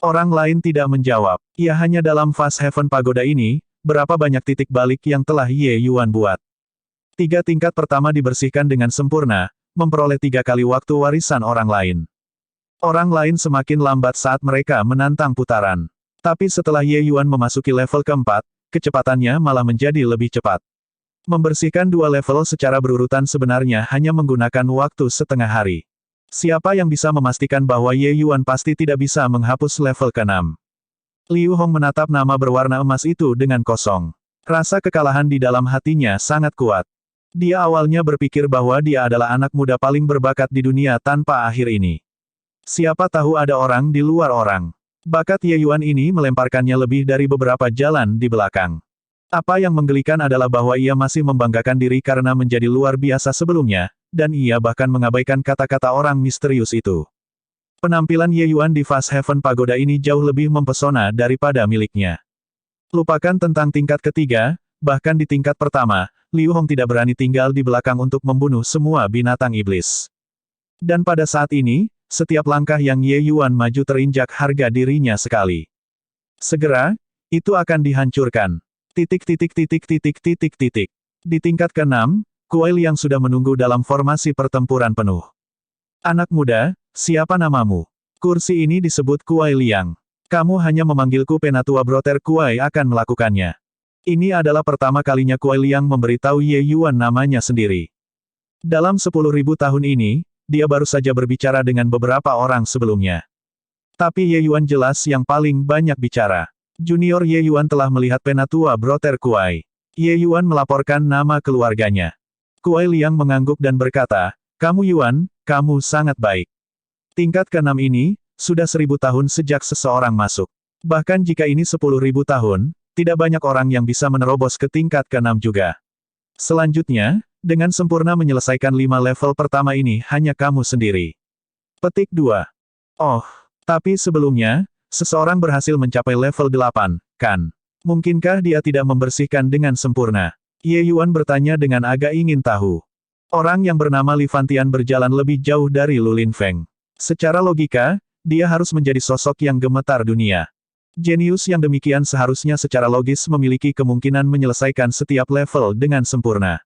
Orang lain tidak menjawab. Ia hanya dalam Fast Heaven pagoda ini, berapa banyak titik balik yang telah Ye Yuan buat. 3 tingkat pertama dibersihkan dengan sempurna, memperoleh 3 kali waktu warisan orang lain. Orang lain semakin lambat saat mereka menantang putaran. Tapi setelah Ye Yuan memasuki level ke-4, kecepatannya malah menjadi lebih cepat. Membersihkan 2 level secara berurutan sebenarnya hanya menggunakan waktu setengah hari. Siapa yang bisa memastikan bahwa Ye Yuan pasti tidak bisa menghapus level ke-6? Liu Hong menatap nama berwarna emas itu dengan kosong. Rasa kekalahan di dalam hatinya sangat kuat. Dia awalnya berpikir bahwa dia adalah anak muda paling berbakat di dunia tanpa akhir ini. Siapa tahu ada orang di luar orang. Bakat Ye Yuan ini melemparkannya lebih dari beberapa jalan di belakang. Apa yang menggelikan adalah bahwa ia masih membanggakan diri karena menjadi luar biasa sebelumnya, dan ia bahkan mengabaikan kata-kata orang misterius itu. Penampilan Ye Yuan di Fast Heaven Pagoda ini jauh lebih mempesona daripada miliknya. Lupakan tentang tingkat ketiga, bahkan di tingkat pertama, Liu Hong tidak berani tinggal di belakang untuk membunuh semua binatang iblis. Dan pada saat ini, setiap langkah yang Ye Yuan maju terinjak harga dirinya sekali. Segera, itu akan dihancurkan. Di tingkat ke-6, Kuai Liang sudah menunggu dalam formasi pertempuran penuh. Anak muda, siapa namamu? Kursi ini disebut Kuai Liang. Kamu hanya memanggilku Penatua Broter Kuai akan melakukannya. Ini adalah pertama kalinya Kuai Liang memberitahu Ye Yuan namanya sendiri. Dalam 10.000 tahun ini, dia baru saja berbicara dengan beberapa orang sebelumnya. Tapi Ye Yuan jelas yang paling banyak bicara. Junior Ye Yuan telah melihat Penatua Brother Kuai. Ye Yuan melaporkan nama keluarganya. Kuai Liang mengangguk dan berkata, "Kamu Yuan, kamu sangat baik. Tingkat ke-6 ini, sudah 1000 tahun sejak seseorang masuk. Bahkan jika ini 10.000 tahun, tidak banyak orang yang bisa menerobos ke tingkat ke-6 juga. Selanjutnya, dengan sempurna menyelesaikan 5 level pertama ini hanya kamu sendiri." Petik 2. Oh, tapi sebelumnya, seseorang berhasil mencapai level 8, kan? Mungkinkah dia tidak membersihkan dengan sempurna? Ye Yuan bertanya dengan agak ingin tahu. Orang yang bernama Li Fantian berjalan lebih jauh dari Lu Linfeng. Secara logika, dia harus menjadi sosok yang gemetar dunia. Jenius yang demikian seharusnya secara logis memiliki kemungkinan menyelesaikan setiap level dengan sempurna.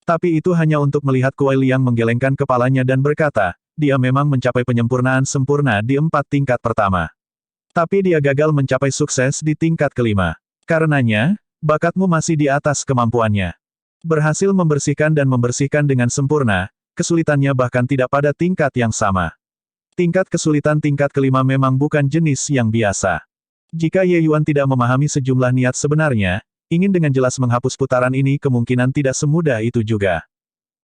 Tapi itu hanya untuk melihat Kuai Liang menggelengkan kepalanya dan berkata, dia memang mencapai penyempurnaan sempurna di 4 tingkat pertama. Tapi dia gagal mencapai sukses di tingkat ke-5. Karenanya, bakatmu masih di atas kemampuannya. Berhasil membersihkan dan membersihkan dengan sempurna, kesulitannya bahkan tidak pada tingkat yang sama. Tingkat kesulitan tingkat ke-5 memang bukan jenis yang biasa. Jika Ye Yuan tidak memahami sejumlah niat sebenarnya, ingin dengan jelas menghapus putaran ini kemungkinan tidak semudah itu juga.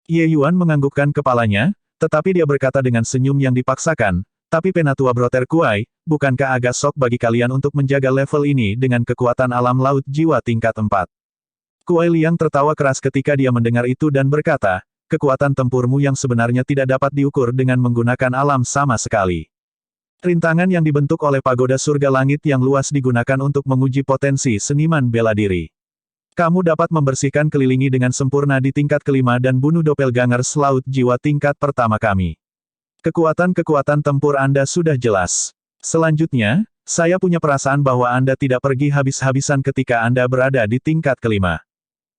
Ye Yuan menganggukkan kepalanya, tetapi dia berkata dengan senyum yang dipaksakan, "Tapi Penatua Brother Kuai, bukankah agak sok bagi kalian untuk menjaga level ini dengan kekuatan alam laut jiwa tingkat 4? Kuai Liang tertawa keras ketika dia mendengar itu dan berkata, "Kekuatan tempurmu yang sebenarnya tidak dapat diukur dengan menggunakan alam sama sekali. Rintangan yang dibentuk oleh pagoda surga langit yang luas digunakan untuk menguji potensi seniman bela diri. Kamu dapat membersihkan kelilingi dengan sempurna di tingkat ke-5 dan bunuh doppelgangers laut jiwa tingkat pertama kami. Kekuatan-kekuatan tempur Anda sudah jelas. Selanjutnya, saya punya perasaan bahwa Anda tidak pergi habis-habisan ketika Anda berada di tingkat ke-5.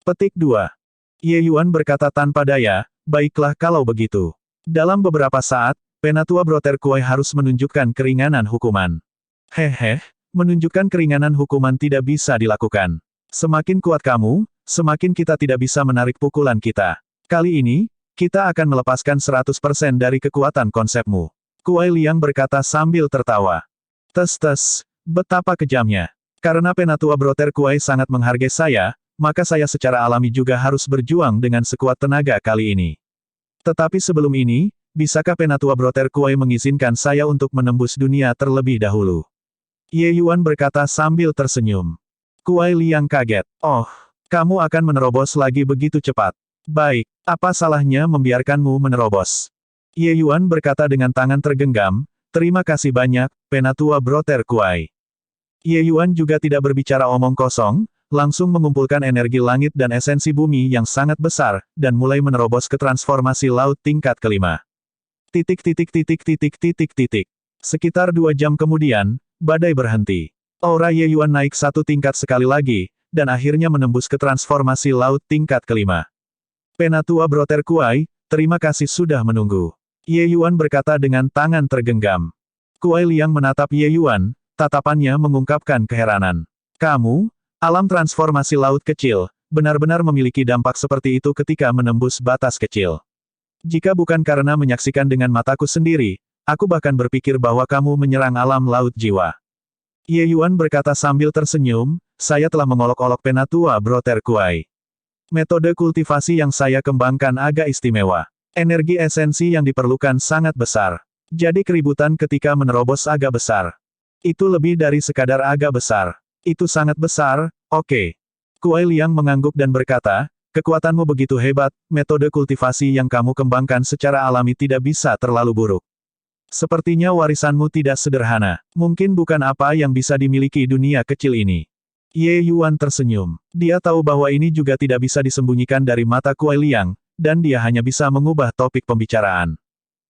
Petik 2. Ye Yuan berkata tanpa daya, "Baiklah kalau begitu." Dalam beberapa saat, Penatua Brother Kuai harus menunjukkan keringanan hukuman. Hehe, menunjukkan keringanan hukuman tidak bisa dilakukan. Semakin kuat kamu, semakin kita tidak bisa menarik pukulan kita. Kali ini, kita akan melepaskan 100% dari kekuatan konsepmu. Kuai Liang berkata sambil tertawa. Tes, betapa kejamnya. Karena Penatua Brother Kuai sangat menghargai saya, maka saya secara alami juga harus berjuang dengan sekuat tenaga kali ini. Tetapi sebelum ini, bisakah Penatua Brother Kuai mengizinkan saya untuk menembus dunia terlebih dahulu? Ye Yuan berkata sambil tersenyum. Kuai Liang kaget. Oh, kamu akan menerobos lagi begitu cepat. Baik, apa salahnya membiarkanmu menerobos? Ye Yuan berkata dengan tangan tergenggam, "Terima kasih banyak, Penatua Brother Kuai." Ye Yuan juga tidak berbicara omong kosong, langsung mengumpulkan energi langit dan esensi bumi yang sangat besar, dan mulai menerobos ke transformasi laut tingkat ke-5. Sekitar 2 jam kemudian, badai berhenti. Aura Ye Yuan naik 1 tingkat sekali lagi, dan akhirnya menembus ke transformasi laut tingkat ke-5. Penatua Brother Kuai, terima kasih sudah menunggu. Ye Yuan berkata dengan tangan tergenggam. Kuai Liang menatap Ye Yuan, tatapannya mengungkapkan keheranan. Kamu, alam transformasi laut kecil, benar-benar memiliki dampak seperti itu ketika menembus batas kecil. Jika bukan karena menyaksikan dengan mataku sendiri, aku bahkan berpikir bahwa kamu menyerang alam laut jiwa. Ye Yuan berkata sambil tersenyum, saya telah mengolok-olok Penatua Brother Kuai. Metode kultivasi yang saya kembangkan agak istimewa. Energi esensi yang diperlukan sangat besar. Jadi keributan ketika menerobos agak besar. Itu lebih dari sekadar agak besar. Itu sangat besar, oke. Kuai Liang mengangguk dan berkata, kekuatanmu begitu hebat, metode kultivasi yang kamu kembangkan secara alami tidak bisa terlalu buruk. Sepertinya warisanmu tidak sederhana. Mungkin bukan apa yang bisa dimiliki dunia kecil ini. Ye Yuan tersenyum. Dia tahu bahwa ini juga tidak bisa disembunyikan dari mata Kuai Liang, dan dia hanya bisa mengubah topik pembicaraan.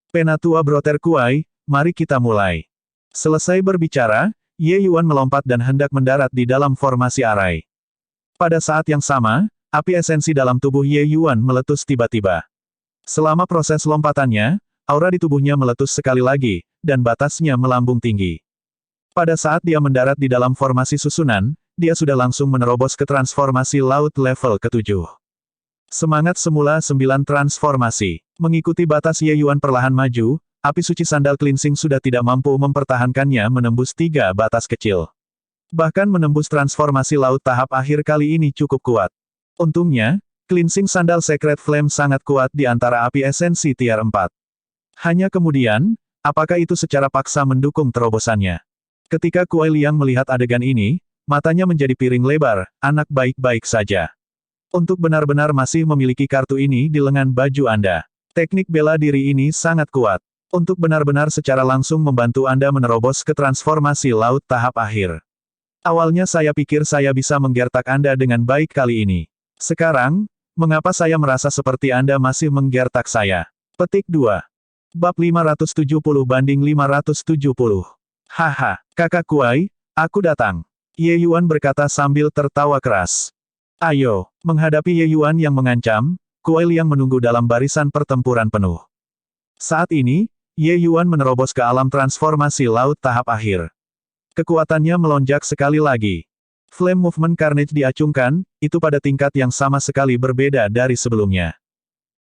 Penatua Brother Kuai, mari kita mulai. Selesai berbicara, Ye Yuan melompat dan hendak mendarat di dalam formasi arai. Pada saat yang sama, api esensi dalam tubuh Ye Yuan meletus tiba-tiba. Selama proses lompatannya, aura di tubuhnya meletus sekali lagi, dan batasnya melambung tinggi. Pada saat dia mendarat di dalam formasi susunan, dia sudah langsung menerobos ke transformasi laut level ke-7. Semangat semula 9 transformasi. Mengikuti batas Ye Yuan perlahan maju, api suci sandal cleansing sudah tidak mampu mempertahankannya menembus 3 batas kecil. Bahkan menembus transformasi laut tahap akhir kali ini cukup kuat. Untungnya, cleansing sandal Sacred Flame sangat kuat di antara api esensi tier 4. Hanya kemudian, apakah itu secara paksa mendukung terobosannya? Ketika Kuai Liang melihat adegan ini, matanya menjadi piring lebar, anak baik-baik saja. Untuk benar-benar masih memiliki kartu ini di lengan baju Anda. Teknik bela diri ini sangat kuat. Untuk benar-benar secara langsung membantu Anda menerobos ke transformasi laut tahap akhir. Awalnya saya pikir saya bisa menggertak Anda dengan baik kali ini. Sekarang, mengapa saya merasa seperti Anda masih menggertak saya? Petik 2. Bab 570/570. Haha, kakak Kuai, aku datang. Ye Yuan berkata sambil tertawa keras. Ayo, menghadapi Ye Yuan yang mengancam, Kuai Liang menunggu dalam barisan pertempuran penuh. Saat ini, Ye Yuan menerobos ke alam transformasi laut tahap akhir. Kekuatannya melonjak sekali lagi. Flame Movement Carnage diacungkan, itu pada tingkat yang sama sekali berbeda dari sebelumnya.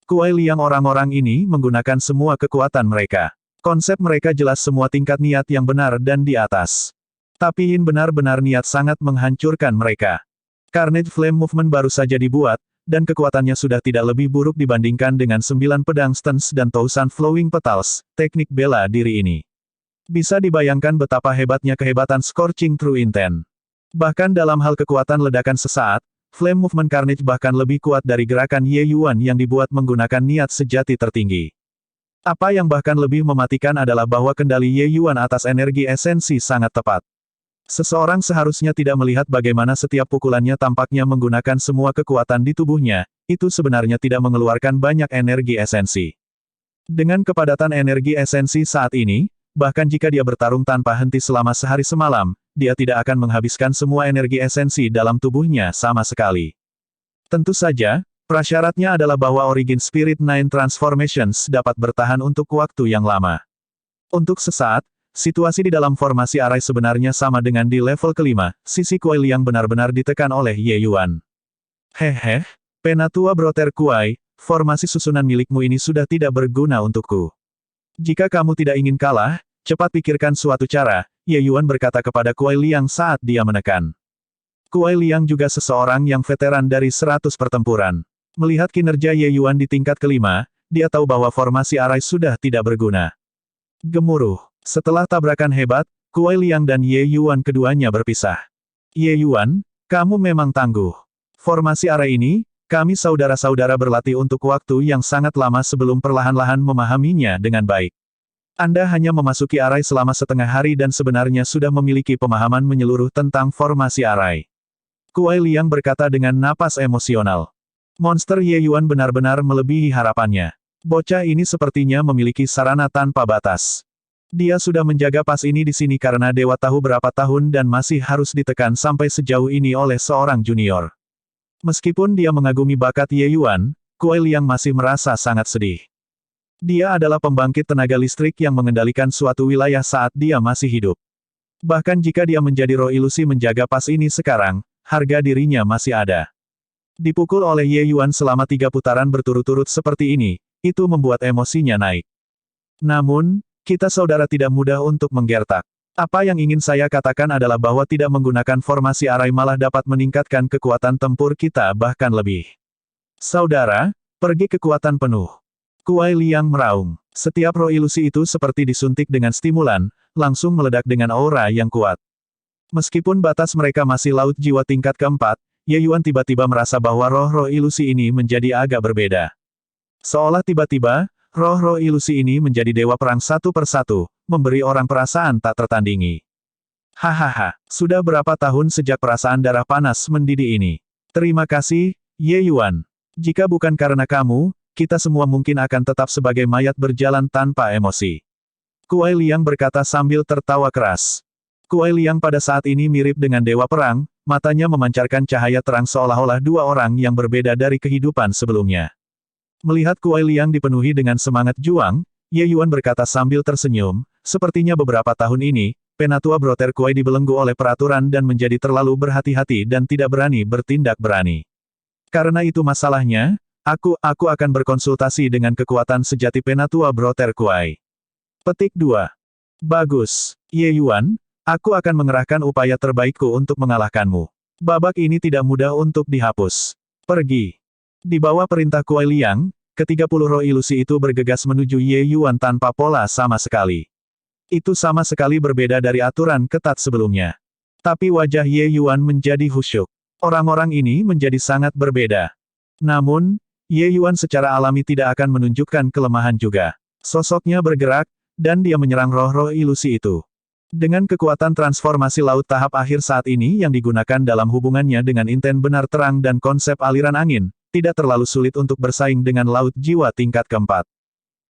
Kuai Liang orang-orang ini menggunakan semua kekuatan mereka. Konsep mereka jelas semua tingkat niat yang benar dan di atas. Tapi Yin benar-benar niat sangat menghancurkan mereka. Carnage Flame Movement baru saja dibuat, dan kekuatannya sudah tidak lebih buruk dibandingkan dengan 9 pedang stance dan Thousand Flowing Petals, teknik bela diri ini. Bisa dibayangkan betapa hebatnya kehebatan Scorching True Intent. Bahkan dalam hal kekuatan ledakan sesaat, Flame Movement Carnage bahkan lebih kuat dari gerakan Ye Yuan yang dibuat menggunakan niat sejati tertinggi. Apa yang bahkan lebih mematikan adalah bahwa kendali Ye Yuan atas energi esensi sangat tepat. Seseorang seharusnya tidak melihat bagaimana setiap pukulannya tampaknya menggunakan semua kekuatan di tubuhnya, itu sebenarnya tidak mengeluarkan banyak energi esensi. Dengan kepadatan energi esensi saat ini, bahkan jika dia bertarung tanpa henti selama sehari semalam, dia tidak akan menghabiskan semua energi esensi dalam tubuhnya sama sekali. Tentu saja, prasyaratnya adalah bahwa Origin Spirit Nine Transformations dapat bertahan untuk waktu yang lama. Untuk sesaat, situasi di dalam formasi arai sebenarnya sama dengan di level kelima, sisi Kuai Liang benar-benar ditekan oleh Ye Yuan. Hehe, Penatua Brother Kuai, formasi susunan milikmu ini sudah tidak berguna untukku. Jika kamu tidak ingin kalah, cepat pikirkan suatu cara, Ye Yuan berkata kepada Kuai Liang saat dia menekan. Kuai Liang juga seseorang yang veteran dari 100 pertempuran. Melihat kinerja Ye Yuan di tingkat kelima, dia tahu bahwa formasi arai sudah tidak berguna. Gemuruh. Setelah tabrakan hebat, Kuai Liang dan Ye Yuan keduanya berpisah. Ye Yuan, kamu memang tangguh. Formasi arai ini, kami saudara-saudara berlatih untuk waktu yang sangat lama sebelum perlahan-lahan memahaminya dengan baik. Anda hanya memasuki arai selama setengah hari dan sebenarnya sudah memiliki pemahaman menyeluruh tentang formasi arai. Kuai Liang berkata dengan napas emosional. Monster Ye Yuan benar-benar melebihi harapannya. Bocah ini sepertinya memiliki sarana tanpa batas. Dia sudah menjaga pas ini di sini karena Dewa tahu berapa tahun dan masih harus ditekan sampai sejauh ini oleh seorang junior. Meskipun dia mengagumi bakat Ye Yuan, Kuai Liang masih merasa sangat sedih. Dia adalah pembangkit tenaga listrik yang mengendalikan suatu wilayah saat dia masih hidup. Bahkan jika dia menjadi roh ilusi menjaga pas ini sekarang, harga dirinya masih ada. Dipukul oleh Ye Yuan selama 3 putaran berturut-turut seperti ini, itu membuat emosinya naik. Namun, kita saudara tidak mudah untuk menggertak. Apa yang ingin saya katakan adalah bahwa tidak menggunakan formasi arai malah dapat meningkatkan kekuatan tempur kita bahkan lebih. Saudara, pergi kekuatan penuh. Kuai Liang meraung. Setiap roh ilusi itu seperti disuntik dengan stimulan, langsung meledak dengan aura yang kuat. Meskipun batas mereka masih laut jiwa tingkat keempat, Ye Yuan tiba-tiba merasa bahwa roh-roh ilusi ini menjadi agak berbeda. Seolah tiba-tiba, roh-roh ilusi ini menjadi dewa perang satu persatu, memberi orang perasaan tak tertandingi. Hahaha, sudah berapa tahun sejak perasaan darah panas mendidih ini? Terima kasih, Ye Yuan. Jika bukan karena kamu, kita semua mungkin akan tetap sebagai mayat berjalan tanpa emosi. Kuai Liang berkata sambil tertawa keras. Kuai Liang pada saat ini mirip dengan dewa perang, matanya memancarkan cahaya terang seolah-olah dua orang yang berbeda dari kehidupan sebelumnya. Melihat Kuai Liang dipenuhi dengan semangat juang, Ye Yuan berkata sambil tersenyum, sepertinya beberapa tahun ini, Penatua Brother Kuai dibelenggu oleh peraturan dan menjadi terlalu berhati-hati dan tidak berani bertindak berani. Karena itu masalahnya, Aku akan berkonsultasi dengan kekuatan sejati Penatua Brother Kuai. Petik 2. Bagus, Ye Yuan, aku akan mengerahkan upaya terbaikku untuk mengalahkanmu. Babak ini tidak mudah untuk dihapus. Pergi. Di bawah perintah Kuai Liang, ke-30 roh ilusi itu bergegas menuju Ye Yuan tanpa pola sama sekali. Itu sama sekali berbeda dari aturan ketat sebelumnya. Tapi wajah Ye Yuan menjadi khusyuk. Orang-orang ini menjadi sangat berbeda. Namun, Ye Yuan secara alami tidak akan menunjukkan kelemahan juga. Sosoknya bergerak, dan dia menyerang roh-roh ilusi itu. Dengan kekuatan transformasi laut tahap akhir saat ini yang digunakan dalam hubungannya dengan inten benar terang dan konsep aliran angin, tidak terlalu sulit untuk bersaing dengan laut jiwa tingkat keempat.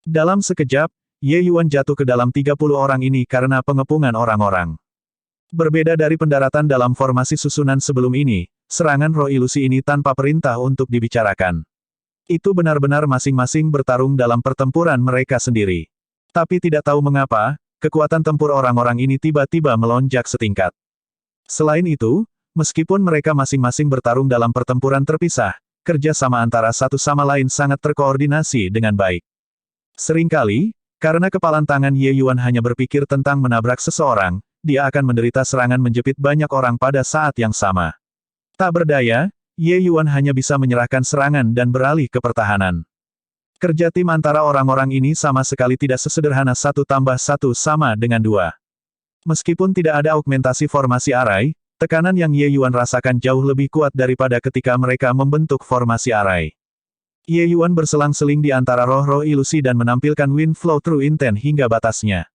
Dalam sekejap, Ye Yuan jatuh ke dalam 30 orang ini karena pengepungan orang-orang. Berbeda dari pendaratan dalam formasi susunan sebelum ini, serangan roh ilusi ini tanpa perintah untuk dibicarakan. Itu benar-benar masing-masing bertarung dalam pertempuran mereka sendiri. Tapi tidak tahu mengapa, kekuatan tempur orang-orang ini tiba-tiba melonjak setingkat. Selain itu, meskipun mereka masing-masing bertarung dalam pertempuran terpisah, kerja sama antara satu sama lain sangat terkoordinasi dengan baik. Seringkali, karena kepalan tangan Ye Yuan hanya berpikir tentang menabrak seseorang, dia akan menderita serangan menjepit banyak orang pada saat yang sama. Tak berdaya, Ye Yuan hanya bisa menyerahkan serangan dan beralih ke pertahanan. Kerja tim antara orang-orang ini sama sekali tidak sesederhana 1 tambah 1 sama dengan 2. Meskipun tidak ada augmentasi formasi arai, tekanan yang Ye Yuan rasakan jauh lebih kuat daripada ketika mereka membentuk formasi arai. Ye Yuan berselang-seling di antara roh-roh ilusi dan menampilkan wind flow true intent hingga batasnya.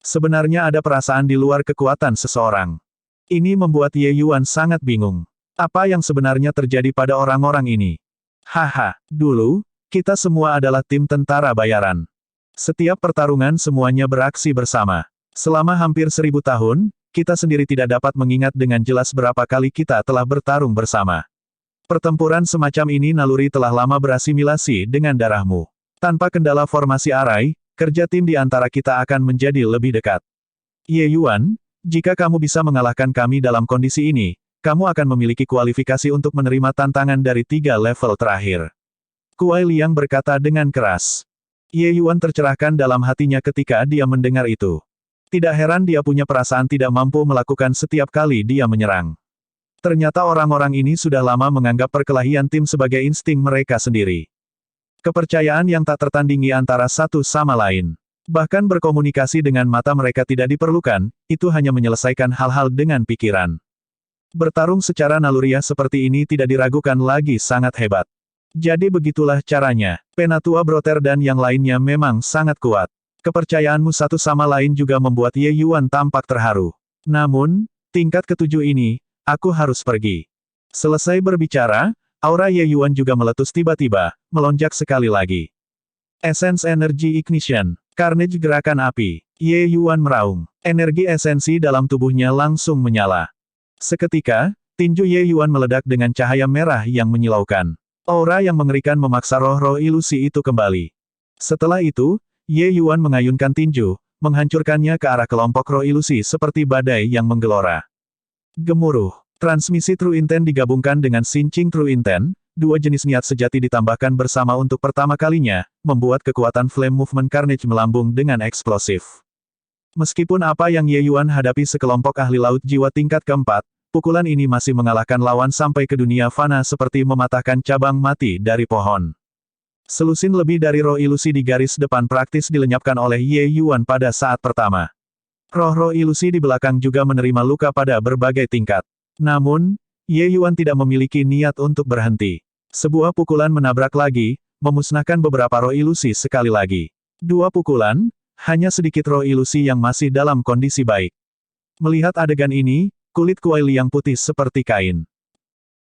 Sebenarnya ada perasaan di luar kekuatan seseorang. Ini membuat Ye Yuan sangat bingung. Apa yang sebenarnya terjadi pada orang-orang ini? Haha, dulu, kita semua adalah tim tentara bayaran. Setiap pertarungan semuanya beraksi bersama. Selama hampir 1000 tahun, kita sendiri tidak dapat mengingat dengan jelas berapa kali kita telah bertarung bersama. Pertempuran semacam ini naluri telah lama berasimilasi dengan darahmu. Tanpa kendala formasi arai, kerja tim di antara kita akan menjadi lebih dekat. Ye Yuan, jika kamu bisa mengalahkan kami dalam kondisi ini, kamu akan memiliki kualifikasi untuk menerima tantangan dari 3 level terakhir. Kuai Liang berkata dengan keras. Ye Yuan tercerahkan dalam hatinya ketika dia mendengar itu. Tidak heran dia punya perasaan tidak mampu melakukan setiap kali dia menyerang. Ternyata orang-orang ini sudah lama menganggap perkelahian tim sebagai insting mereka sendiri. Kepercayaan yang tak tertandingi antara satu sama lain. Bahkan berkomunikasi dengan mata mereka tidak diperlukan, itu hanya menyelesaikan hal-hal dengan pikiran. Bertarung secara naluriah seperti ini tidak diragukan lagi sangat hebat. Jadi begitulah caranya. Penatua Brother dan yang lainnya memang sangat kuat. Kepercayaanmu satu sama lain juga membuat Ye Yuan tampak terharu. Namun, tingkat ke-7 ini, aku harus pergi. Selesai berbicara, aura Ye Yuan juga meletus tiba-tiba, melonjak sekali lagi. Essence Energy Ignition. Carnage Gerakan Api. Ye Yuan meraung. Energi esensi dalam tubuhnya langsung menyala. Seketika, tinju Ye Yuan meledak dengan cahaya merah yang menyilaukan. Aura yang mengerikan memaksa roh-roh ilusi itu kembali. Setelah itu, Ye Yuan mengayunkan tinju, menghancurkannya ke arah kelompok roh ilusi seperti badai yang menggelora. Gemuruh. Transmisi True Intent digabungkan dengan Sinching True Intent, 2 jenis niat sejati ditambahkan bersama untuk pertama kalinya, membuat kekuatan Flame Movement Carnage melambung dengan eksplosif. Meskipun apa yang Ye Yuan hadapi sekelompok ahli laut jiwa tingkat keempat, pukulan ini masih mengalahkan lawan sampai ke dunia fana seperti mematahkan cabang mati dari pohon. Selusin lebih dari roh ilusi di garis depan praktis dilenyapkan oleh Ye Yuan pada saat pertama. Roh-roh ilusi di belakang juga menerima luka pada berbagai tingkat. Namun, Ye Yuan tidak memiliki niat untuk berhenti. Sebuah pukulan menabrak lagi, memusnahkan beberapa roh ilusi sekali lagi. 2 pukulan, hanya sedikit roh ilusi yang masih dalam kondisi baik. Melihat adegan ini, kulit Kuai Liang putih seperti kain.